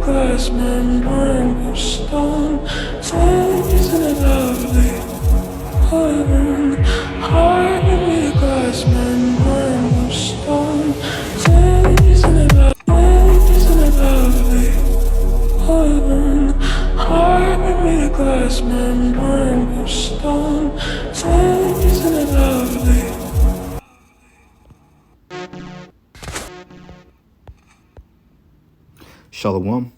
glass membrane of stone. Isn't it lovely? Heaven, heart made me a glass membrane of stone. Isn't it lovely? Isn't it lovely? Heaven, heart made me a glass membrane of stone. Isn't it lovely? Shalom.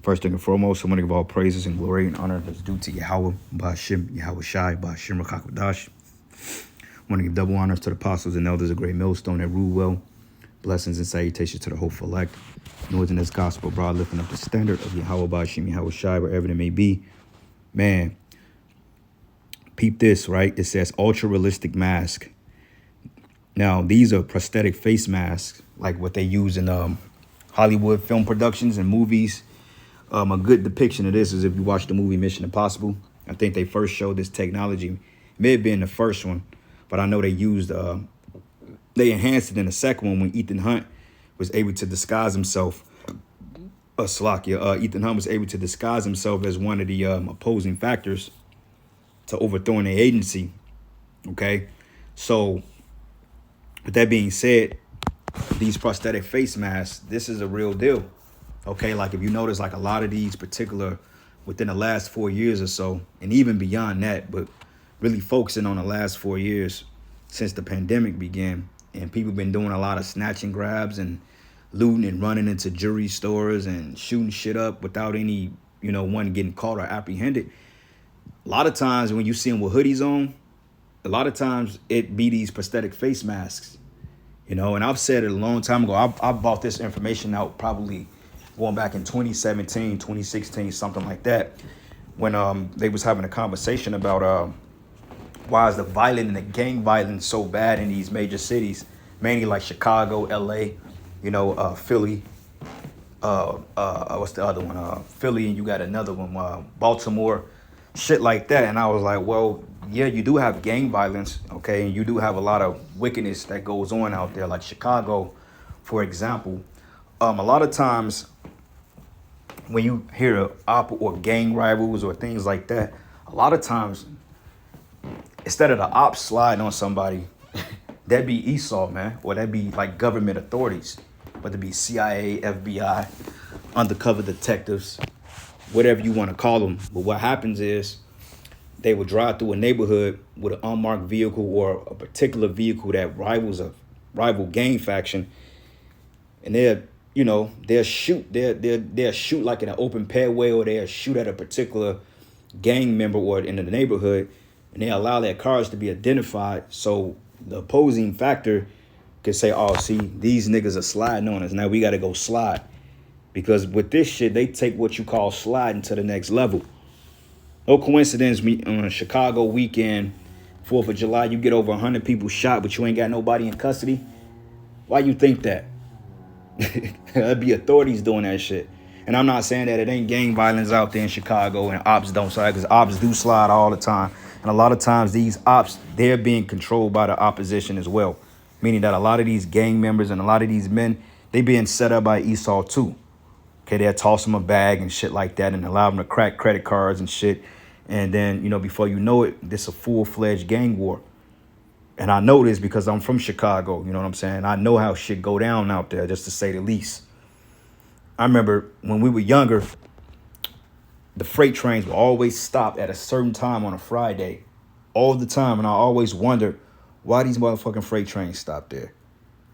First and foremost, I want to give all praises and glory and honor that's due to Yahweh, Ba'ashim, Yahweh Shai, Ba'ashim Rakakwadash. I want to give double honors to the apostles and elders of Great Millstone that rule well. Blessings and salutations to the hopeful elect. Noise in this gospel, broad, lifting up the standard of Yahweh, Ba'ashim, Yahweh Shai, wherever it may be. Man, peep this, right? It says ultra-realistic mask. Now, these are prosthetic face masks, like what they use in Hollywood film productions and movies. A good depiction of this is if you watch the movie Mission Impossible. I think they first showed this technology. It may have been the first one, but I know they enhanced it in the second one when Ethan Hunt was able to disguise himself. Ethan Hunt was able to disguise himself as one of the opposing factors to overthrowing the agency. Okay, so with that being said, these prosthetic face masks, this is a real deal. Okay, like if you notice, like a lot of these particular within the last 4 years or so, and even beyond that, but really focusing on the last 4 years since the pandemic began, and people been doing a lot of snatch and grabs and looting and running into jewelry stores and shooting shit up without any, one getting caught or apprehended. A lot of times when you see them with hoodies on, a lot of times it be these prosthetic face masks, and I've said it a long time ago. I bought this information out probably going back in 2017, 2016, something like that, when they was having a conversation about why is the violence and the gang violence so bad in these major cities, mainly like Chicago, LA, Philly, what's the other one? Philly, and you got another one, Baltimore, shit like that. And I was like, well, yeah, you do have gang violence, okay, and you do have a lot of wickedness that goes on out there, like Chicago, for example. A lot of times when you hear op or gang rivals or things like that, a lot of times instead of the ops sliding on somebody, that'd be Esau, man, or that'd be like government authorities, whether it be CIA, FBI, undercover detectives, whatever you want to call them. But what happens is they would drive through a neighborhood with an unmarked vehicle or a particular vehicle that rivals a rival gang faction, and they'll shoot like in an open pathway, or they'll shoot at a particular gang member or in the neighborhood, and they allow their cars to be identified so the opposing factor can say, oh, see, these niggas are sliding on us, now we got to go slide. Because with this shit, they take what you call sliding to the next level. No coincidence, on a Chicago weekend, 4th of July, you get over 100 people shot, but you ain't got nobody in custody. Why you think that? That'd be authorities doing that shit. And I'm not saying that it ain't gang violence out there in Chicago and ops don't slide, because ops do slide all the time. And a lot of times these ops, they're being controlled by the opposition as well. Meaning that a lot of these gang members and a lot of these men, they being set up by Esau too. Okay, they'll toss them a bag and shit like that and allow them to crack credit cards and shit. And then, before you know it, this a full-fledged gang war. And I know this because I'm from Chicago, you know what I'm saying? I know how shit go down out there, just to say the least. I remember when we were younger, the freight trains would always stop at a certain time on a Friday, all the time. And I always wondered why these motherfucking freight trains stop there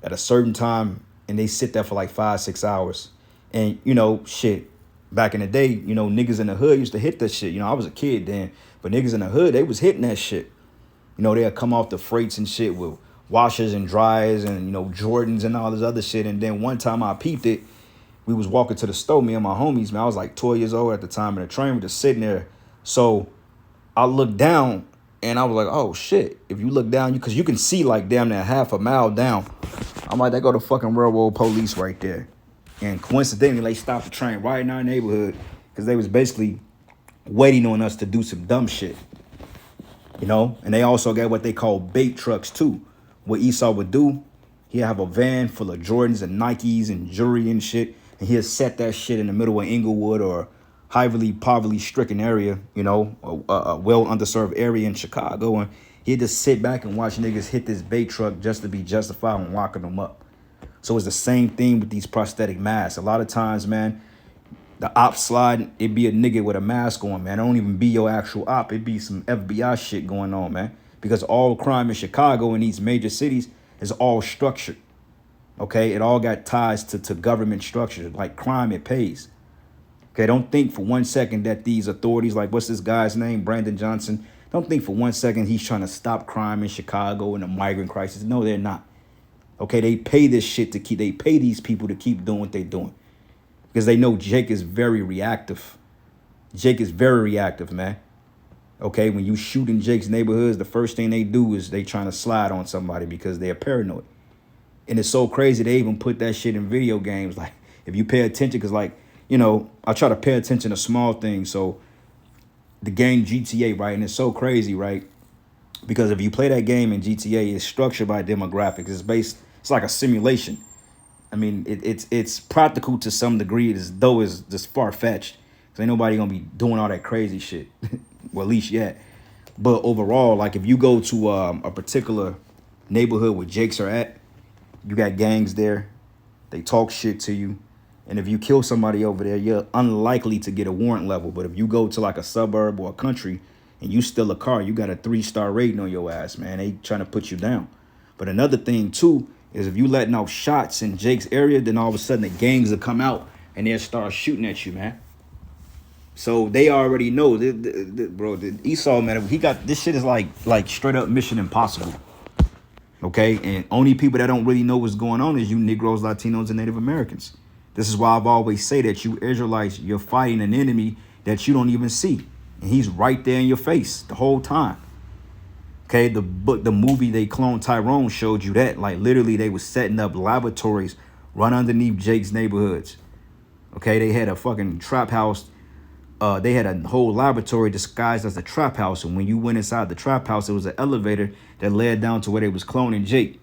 at a certain time, and they sit there for like 5-6 hours. And, shit, back in the day, niggas in the hood used to hit that shit. I was a kid then, but niggas in the hood, they was hitting that shit. They'll come off the freights and shit with washers and dryers and, Jordans and all this other shit. And then one time I peeped it, we was walking to the store, me and my homies, man. I was like 12 years old at the time, and the train was just sitting there. So I looked down, and I was like, oh, shit. If you look down, because you can see like damn near half a mile down. I'm like, they go the fucking railroad police right there. And coincidentally, they stopped the train right in our neighborhood because they was basically waiting on us to do some dumb shit. And they also got what they call bait trucks too. What Esau would do, he'd have a van full of Jordans and Nikes and jewelry and shit. and he'll set that shit in the middle of Inglewood or highly poverty-stricken area, you know, a well underserved area in Chicago, and he'd just sit back and watch niggas hit this bait truck just to be justified in locking them up. So it's the same thing with these prosthetic masks. A lot of times, man, the op slide, it be a nigga with a mask on, man. It don't even be your actual op. It be some FBI shit going on, man. Because all crime in Chicago and these major cities is all structured. Okay, it all got ties to government structures. Like crime, it pays. Okay, don't think for 1 second that these authorities, like what's this guy's name, Brandon Johnson, don't think for 1 second he's trying to stop crime in Chicago and the migrant crisis. No, they're not. Okay, they pay this shit to keep, they pay these people to keep doing what they're doing. Because they know Jake is very reactive. Jake is very reactive, man. Okay, when you shoot in Jake's neighborhoods, the first thing they do is they trying to slide on somebody because they're paranoid. And it's so crazy they even put that shit in video games. Like, if you pay attention, because like, you know, I try to pay attention to small things. So the game GTA, right? And it's so crazy, right? Because if you play that game in GTA, it's structured by demographics. It's like a simulation. I mean, it's practical to some degree, though it's just far-fetched. Because ain't nobody going to be doing all that crazy shit. Well, at least yet. But overall, like if you go to a particular neighborhood where Jakes are at, you got gangs there. They talk shit to you. And if you kill somebody over there, you're unlikely to get a warrant level. But if you go to like a suburb or a country and you steal a car, you got a 3-star rating on your ass, man. They trying to put you down. But another thing, too, is if you letting off shots in Jake's area, then all of a sudden the gangs will come out and they'll start shooting at you, man. So they already know, bro, Esau, man, he got, this shit is like straight up Mission Impossible. Okay, and only people that don't really know what's going on is you Negroes, Latinos, and Native Americans. This is why I've always say that you Israelites, you're fighting an enemy that you don't even see. And he's right there in your face the whole time. Okay, the movie they cloned Tyrone showed you that. Like literally they was setting up laboratories run underneath Jake's neighborhoods. Okay, they had a fucking trap house. They had a whole laboratory disguised as a trap house. And when you went inside the trap house, it was an elevator that led down to where they was cloning Jake.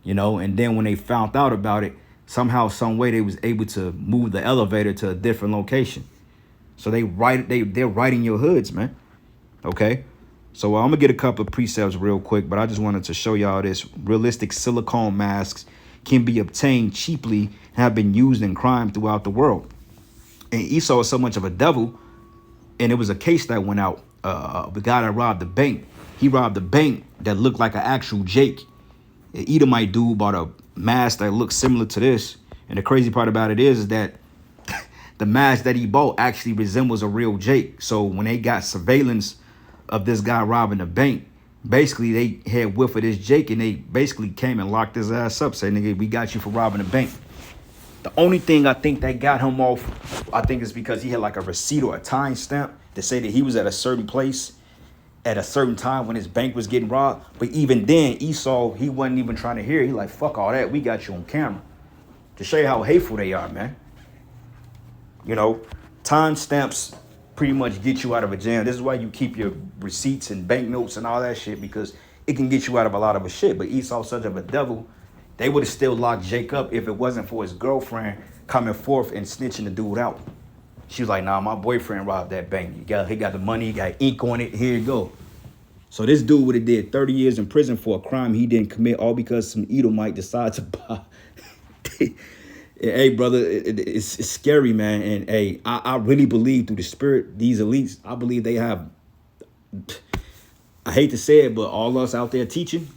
You know, and then when they found out about it, somehow, some way they was able to move the elevator to a different location. So they're right in your hoods, man. Okay. So I'm gonna get a couple of precepts real quick, but I just wanted to show y'all this. Realistic silicone masks can be obtained cheaply and have been used in crime throughout the world. And Esau is so much of a devil, and it was a case that went out. The guy that robbed the bank, he robbed the bank that looked like an actual Jake. An Edomite dude bought a mask that looked similar to this. And the crazy part about it is that the mask that he bought actually resembles a real Jake. So when they got surveillance of this guy robbing the bank, basically they had whiff of this Jake and they basically came and locked his ass up, saying, nigga, we got you for robbing the bank. The only thing I think that got him off, I think is because he had like a receipt or a time stamp to say that he was at a certain place at a certain time when his bank was getting robbed. But even then, Esau, he wasn't even trying to hear it. He like, fuck all that. We got you on camera. To show you how hateful they are, man. You know, time stamps pretty much get you out of a jam. This is why you keep your receipts and banknotes and all that shit, because it can get you out of a lot of a shit. But Esau's such of a devil, they would have still locked Jake up if it wasn't for his girlfriend coming forth and snitching the dude out. She was like, nah, my boyfriend robbed that bank. He got the money, he got ink on it, here you go. So this dude would have did 30 years in prison for a crime he didn't commit, all because some Edomite decided to buy. Hey, brother, it's scary, man. And hey, I really believe through the spirit, these elites, I believe they have, I hate to say it, but all us out there teaching,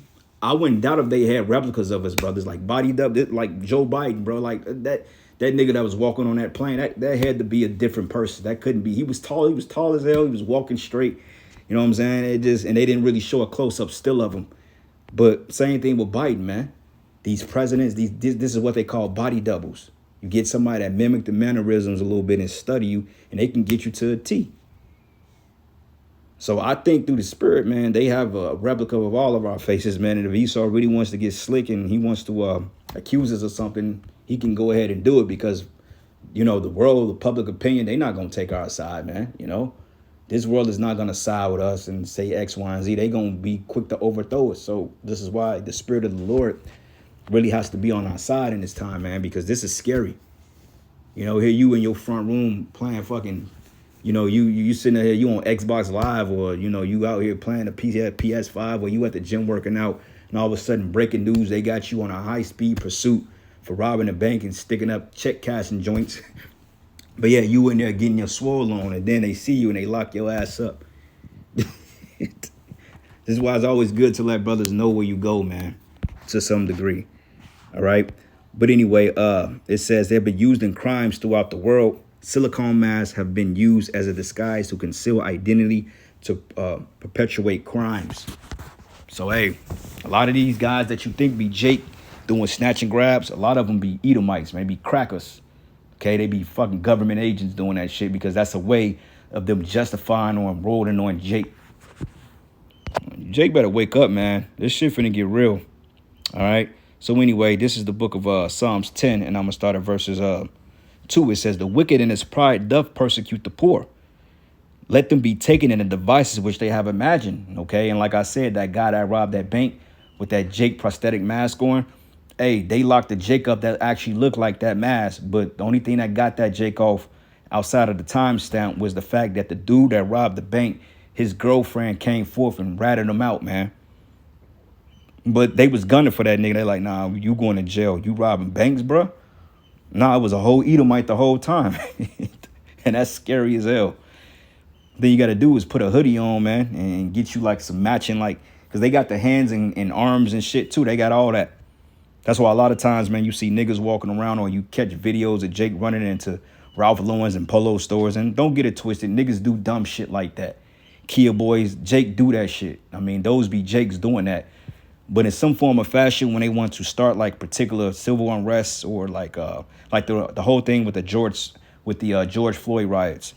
I wouldn't doubt if they had replicas of us, brothers, like bodied up, like Joe Biden, bro. Like that nigga that was walking on that plane, that had to be a different person. That couldn't be. He was tall as hell. He was walking straight. You know what I'm saying? And they didn't really show a close-up still of him. But same thing with Biden, man. These presidents, this is what they call body doubles. You get somebody that mimic the mannerisms a little bit and study you, and they can get you to a T. So I think through the spirit, man, they have a replica of all of our faces, man. And if Esau really wants to get slick and he wants to accuse us of something, he can go ahead and do it because, you know, the world, the public opinion, they're not going to take our side, man. You know, this world is not going to side with us and say X, Y, and Z. They're going to be quick to overthrow us. So this is why the spirit of the Lord really has to be on our side in this time, man, because this is scary. You know, here you in your front room playing fucking, you know, you sitting there, you on Xbox Live, or, you know, you out here playing a PS5, or you at the gym working out, and all of a sudden, breaking news, they got you on a high-speed pursuit for robbing a bank and sticking up check cashing joints. But yeah, you in there getting your swole on, and then they see you and they lock your ass up. This is why it's always good to let brothers know where you go, man, to some degree. All right. But anyway, it says they've been used in crimes throughout the world. Silicone masks have been used as a disguise to conceal identity to perpetuate crimes. So, hey, a lot of these guys that you think be Jake doing snatch and grabs, a lot of them be Edomites, maybe crackers. Okay, they be fucking government agents doing that shit because that's a way of them justifying or enrolling on Jake. Jake better wake up, man. This shit finna get real. All right. So anyway, this is the book of Psalms 10, and I'm going to start at verses 2. It says, the wicked in his pride doth persecute the poor. Let them be taken in the devices which they have imagined. Okay. And like I said, that guy that robbed that bank with that Jake prosthetic mask on, hey, they locked the Jake up that actually looked like that mask. But the only thing that got that Jake off outside of the timestamp was the fact that the dude that robbed the bank, his girlfriend came forth and ratted him out, man. But they was gunning for that nigga. They like, nah, you going to jail. You robbing banks, bro? Nah, it was a whole Edomite the whole time. And that's scary as hell. Then you got to do is put a hoodie on, man, and get you like some matching, like, because they got the hands and arms and shit too. They got all that. That's why a lot of times, man, you see niggas walking around, or you catch videos of Jake running into Ralph Lauren's and Polo stores. And don't get it twisted. Niggas do dumb shit like that. Kia boys, Jake do that shit. I mean, those be Jakes doing that. But in some form of fashion, when they want to start like particular civil unrest, or like the whole thing with the George Floyd riots,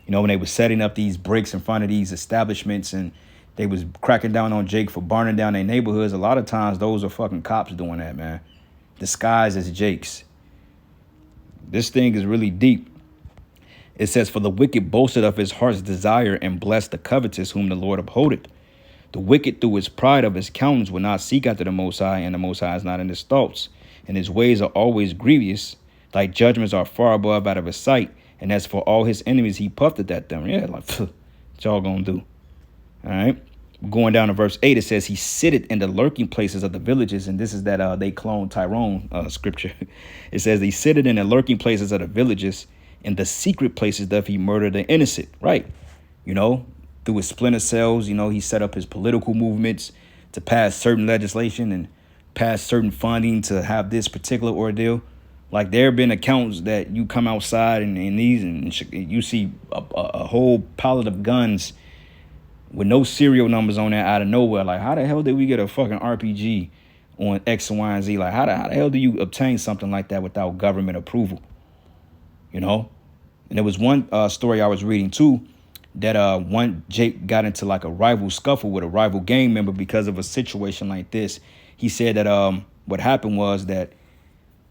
you know, when they were setting up these bricks in front of these establishments and they was cracking down on Jake for burning down their neighborhoods, a lot of times those are fucking cops doing that, man, disguised as Jakes. This thing is really deep. It says, for the wicked boasted of his heart's desire, and blessed the covetous whom the Lord upholdeth. The wicked through his pride of his countenance will not seek after the Most High, and the Most High is not in his thoughts. And his ways are always grievous. Thy judgments are far above out of his sight. And as for all his enemies, he puffed at them. Yeah, like, what y'all gonna do? All right. Going down to verse 8, it says, he sitteth in the lurking places of the villages. And this is that they clone Tyrone scripture. It says, he sitteth in the lurking places of the villages. In the secret places doth he murder the innocent. Right. You know, through his splinter cells, you know, he set up his political movements to pass certain legislation and pass certain funding to have this particular ordeal. Like, there have been accounts that you come outside and you see a whole pallet of guns with no serial numbers on there out of nowhere. Like, how the hell did we get a fucking RPG on X, Y, and Z? Like, how the hell do you obtain something like that without government approval? You know? And there was one story I was reading too, that one Jake got into like a rival scuffle with a rival gang member because of a situation like this. He said that what happened was that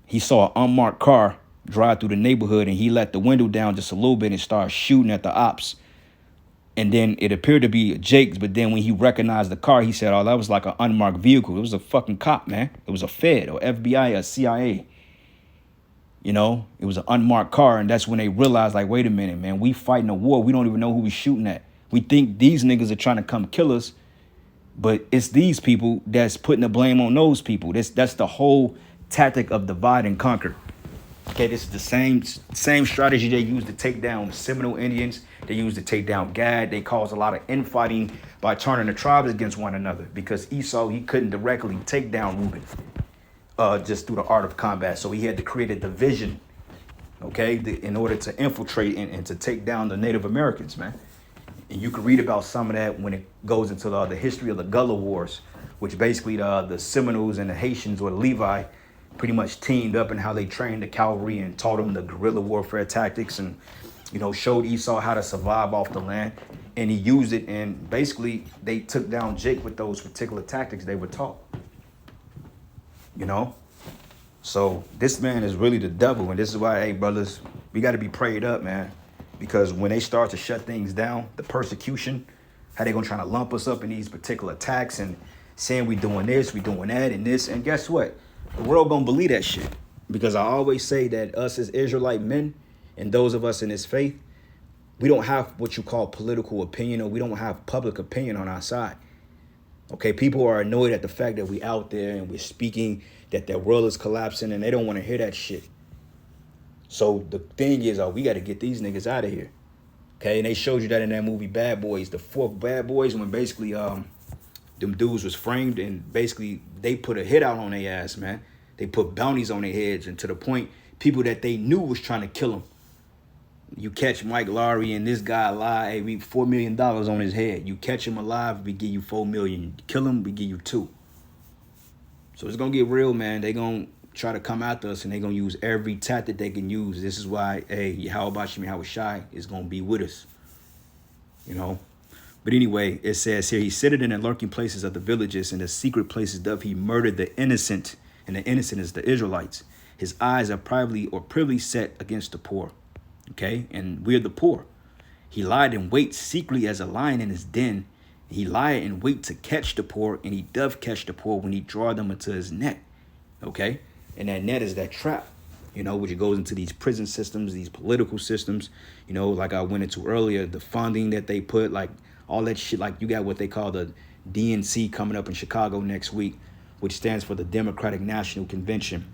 he saw an unmarked car drive through the neighborhood, and he let the window down just a little bit and started shooting at the ops. And then it appeared to be Jake's, but then when he recognized the car, he said, oh, that was like an unmarked vehicle. It was a fucking cop, man. It was a Fed or FBI or CIA. You know, it was an unmarked car. And that's when they realized, like, wait a minute, man, we fighting a war. We don't even know who we shooting at. We think these niggas are trying to come kill us, but it's these people that's putting the blame on those people. That's the whole tactic of divide and conquer. Okay, this is the same strategy they used to take down Seminole Indians. They used to take down Gad. They caused a lot of infighting by turning the tribes against one another, because Esau, he couldn't directly take down Reuben just through the art of combat. So he had to create a division, okay, in order to infiltrate and to take down the Native Americans, man. And you can read about some of that when it goes into the history of the Gullah Wars, which basically the Seminoles and the Haitians, or the Levi, pretty much teamed up, and how they trained the cavalry and taught them the guerrilla warfare tactics, and, you know, showed Esau how to survive off the land. And he used it, and basically they took down Jake with those particular tactics they were taught. You know? So this man is really the devil. And this is why, hey, brothers, we got to be prayed up, man. Because when they start to shut things down, the persecution, how they going to try to lump us up in these particular attacks and saying we doing this, we doing that, and this. And guess what? The world going to believe that shit. Because I always say that us as Israelite men and those of us in this faith, we don't have what you call political opinion, or we don't have public opinion on our side. Okay, people are annoyed at the fact that we out there and we're speaking that their world is collapsing, and they don't want to hear that shit. So the thing is, we got to get these niggas out of here. Okay, and they showed you that in that movie Bad Boys, the fourth Bad Boys, when basically them dudes was framed, and basically they put a hit out on their ass, man. They put bounties on their heads, and to the point, people that they knew was trying to kill them. You catch Mike Lowry and this guy alive, hey, we $4 million on his head. You catch him alive, we give you $4 million. You kill him, we give you $2 million. So it's gonna get real, man. They gonna try to come after us, and they gonna use every tactic they can use. This is why, hey, how about you, how shy is gonna be with us, you know. But anyway, it says here, he sitteth in the lurking places of the villages, and the secret places doth he murder the innocent, and the innocent is the Israelites. His eyes are privily set against the poor. Okay, and we're the poor. He lied in wait secretly as a lion in his den. He lied in wait to catch the poor, and he doth catch the poor when he draw them into his net. Okay, and that net is that trap, you know, which goes into these prison systems, these political systems, you know, like I went into earlier, the funding that they put, like all that shit. Like you got what they call the DNC coming up in Chicago next week, which stands for the Democratic National Convention,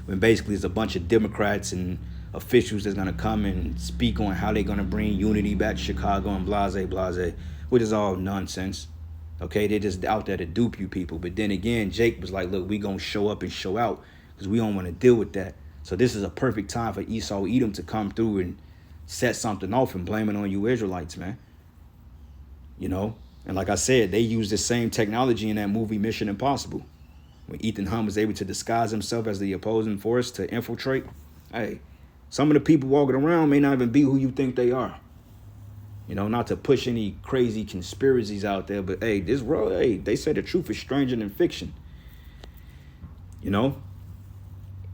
when basically it's a bunch of Democrats and officials that's gonna come and speak on how they're gonna bring unity back to Chicago and blase, which is all nonsense. Okay, they're just out there to dupe you people. But then again, Jake was like, look, we gonna show up and show out because we don't want to deal with that. So this is a perfect time for Esau Edom to come through and set something off and blame it on you Israelites, man. You know, and like I said, they use the same technology in that movie Mission Impossible, when Ethan Hunt was able to disguise himself as the opposing force to infiltrate. Hey, some of the people walking around may not even be who you think they are. You know, not to push any crazy conspiracies out there, but hey, this world, hey, they say the truth is stranger than fiction. You know?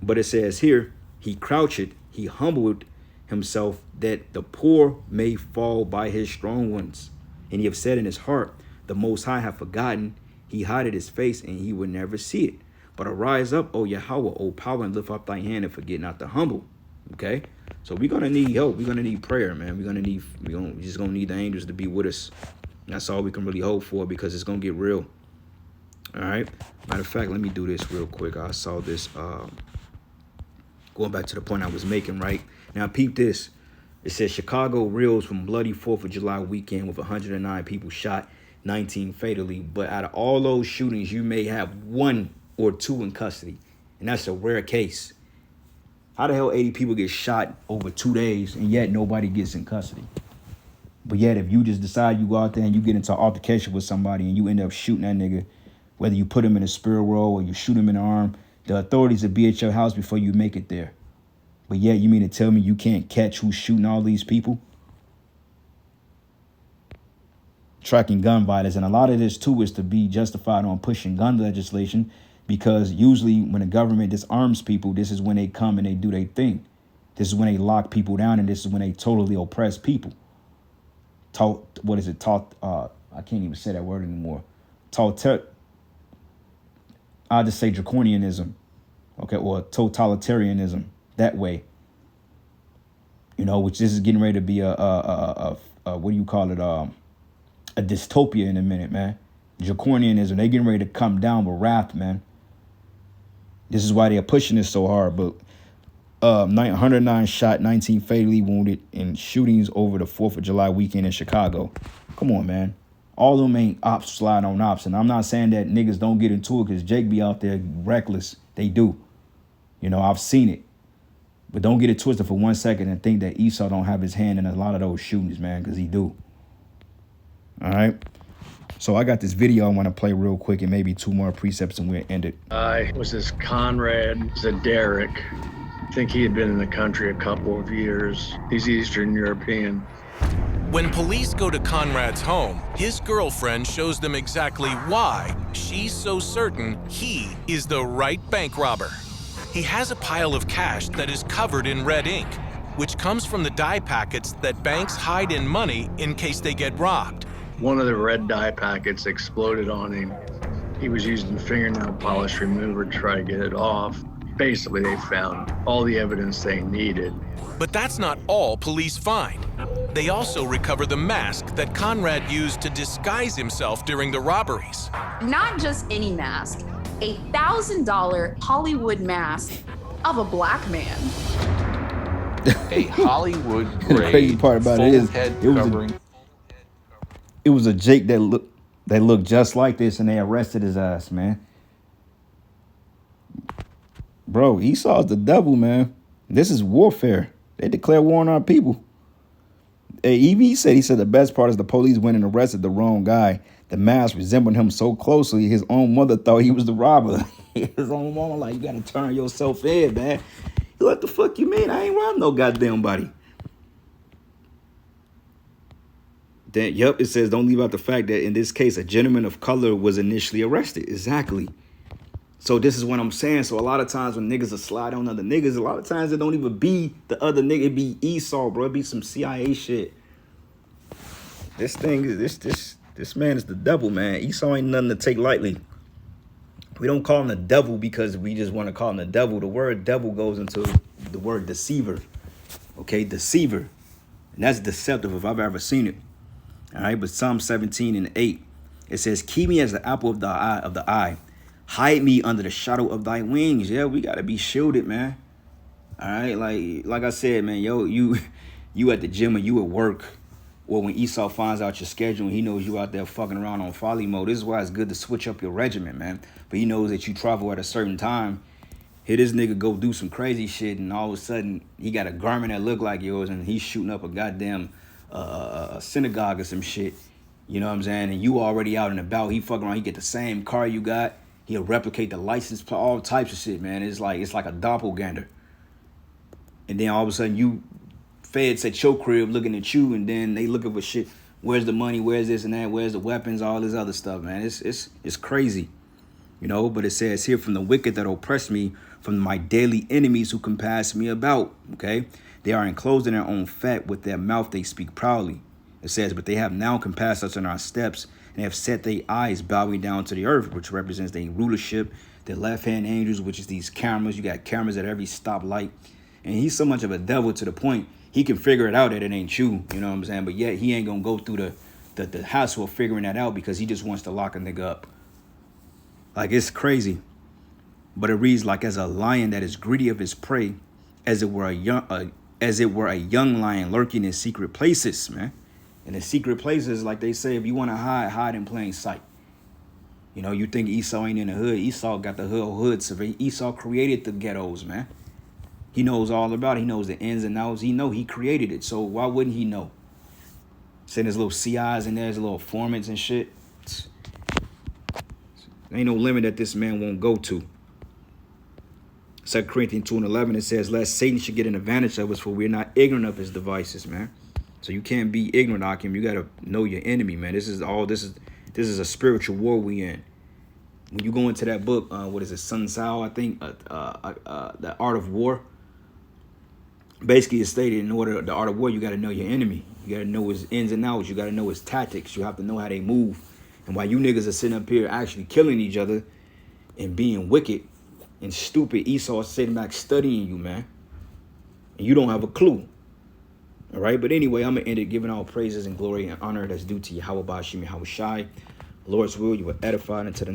But it says here, he crouched, he humbled himself that the poor may fall by his strong ones. And he have said in his heart, the Most High have forgotten, he hided his face, and he would never see it. But arise up, O Yahweh, O power, and lift up thy hand, and forget not the humble. Okay, so we're gonna need help. We're gonna need prayer, man. We're just gonna need the angels to be with us. That's all we can really hope for, because it's gonna get real. All right. Matter of fact, let me do this real quick. I saw this. Going back to the point I was making, right now, peep this. It says Chicago reels from bloody 4th of July weekend with 109 people shot, 19 fatally. But out of all those shootings, you may have 1 or 2 in custody, and that's a rare case. How the hell 80 people get shot over 2 days and yet nobody gets in custody? But yet if you just decide you go out there and you get into an altercation with somebody and you end up shooting that nigga, whether you put him in a spirit roll or you shoot him in the arm, the authorities will be at your house before you make it there. But yet you mean to tell me you can't catch who's shooting all these people? Tracking gun violence. And a lot of this too is to be justified on pushing gun legislation, because usually when the government disarms people, this is when they come and they do their thing. This is when they lock people down, and this is when they totally oppress people. I can't even say that word anymore. I'll just say draconianism, okay, or totalitarianism, that way. You know, which this is getting ready to be a what do you call it? A dystopia in a minute, man. Draconianism, they getting ready to come down with wrath, man. This is why they're pushing this so hard. But 109 shot, 19 fatally wounded in shootings over the 4th of July weekend in Chicago. Come on, man. All of them ain't ops sliding on ops. And I'm not saying that niggas don't get into it, because Jake be out there reckless. They do. You know, I've seen it. But don't get it twisted for 1 second and think that Esau don't have his hand in a lot of those shootings, man, because he do. All right. So I got this video I want to play real quick, and maybe 2 more precepts and we'll end it. I was this Conrad Zadaric. I think he had been in the country a couple of years. He's Eastern European. When police go to Conrad's home, his girlfriend shows them exactly why she's so certain he is the right bank robber. He has a pile of cash that is covered in red ink, which comes from the dye packets that banks hide in money in case they get robbed. One of the red dye packets exploded on him. He was using fingernail polish remover to try to get it off. Basically, they found all the evidence they needed. But that's not all police find. They also recover the mask that Conrad used to disguise himself during the robberies. Not just any mask, a $1,000 Hollywood mask of a black man. A Hollywood The grade crazy part about full it is head it was covering. it was a Jake that looked just like this, and they arrested his ass, man. Bro, Esau's the devil, man. This is warfare. They declare war on our people. Hey, Evie said, the best part is the police went and arrested the wrong guy. The mask resembled him so closely, his own mother thought he was the robber. His own mama like, you gotta turn yourself in, man. What the fuck you mean? I ain't robbing no goddamn body. Then, yep, it says, don't leave out the fact that in this case, a gentleman of color was initially arrested. Exactly. So this is what I'm saying. So a lot of times when niggas are slide on other niggas, a lot of times it don't even be the other nigga. It be Esau, bro. It be some CIA shit. This thing is this man is the devil, man. Esau ain't nothing to take lightly. We don't call him the devil because we just want to call him the devil. The word devil goes into the word deceiver. Okay, deceiver. And that's deceptive if I've ever seen it. All right, but Psalm 17:8, it says, keep me as the apple of the eye. Hide me under the shadow of thy wings. Yeah, we got to be shielded, man. All right, like I said, man, yo, you at the gym or you at work, or when Esau finds out your schedule and he knows you out there fucking around on folly mode, this is why it's good to switch up your regimen, man. But he knows that you travel at a certain time. Here this nigga go do some crazy shit, and all of a sudden he got a garment that look like yours, and he's shooting up a goddamn a synagogue or some shit. You know what I'm saying? And you already out and about. He fucking around. He get the same car you got. He'll replicate the license plate, all types of shit, man. It's like a doppelganger. And then all of a sudden you feds at your crib looking at you, and then they looking for shit. Where's the money? Where's this and that? Where's the weapons? All this other stuff, man. It's crazy. You know, but it says here, from the wicked that oppress me, from my daily enemies who compass me about. Okay. They are enclosed in their own fat, with their mouth they speak proudly. It says, but they have now compassed us in our steps, and have set their eyes bowing down to the earth, which represents their rulership, their left-hand angels, which is these cameras. You got cameras at every stoplight. And he's so much of a devil to the point he can figure it out that it ain't you. You know what I'm saying? But yet he ain't going to go through the hassle of figuring that out because he just wants to lock a nigga up. Like, it's crazy. But it reads, like as a lion that is greedy of his prey, as it were a young lion lurking in secret places, man. And in secret places, like they say, if you want to hide in plain sight. You know, you think Esau ain't in the hood. Esau got the hood. So Esau created the ghettos, man. He knows all about it. He knows the ins and outs. He created it. So why wouldn't he know? Send his little CIs in there, his little informants and shit. There ain't no limit that this man won't go to. 2 Corinthians 2:11, it says, lest Satan should get an advantage of us, for we're not ignorant of his devices, man. So you can't be ignorant, Akim. You got to know your enemy, man. This is a spiritual war we in. When you go into that book, what is it, Sun Tzu, I think, The Art of War. Basically, it's stated in order, the art of war, you got to know your enemy. You got to know his ins and outs. You got to know his tactics. You have to know how they move. And while you niggas are sitting up here actually killing each other and being wicked and stupid, Esau is sitting back studying you, man. And you don't have a clue. All right, but anyway, I'm going to end it giving all praises and glory and honor that's due to Yahweh Bashim Yahweh Shai. Lord's will, you will edify unto the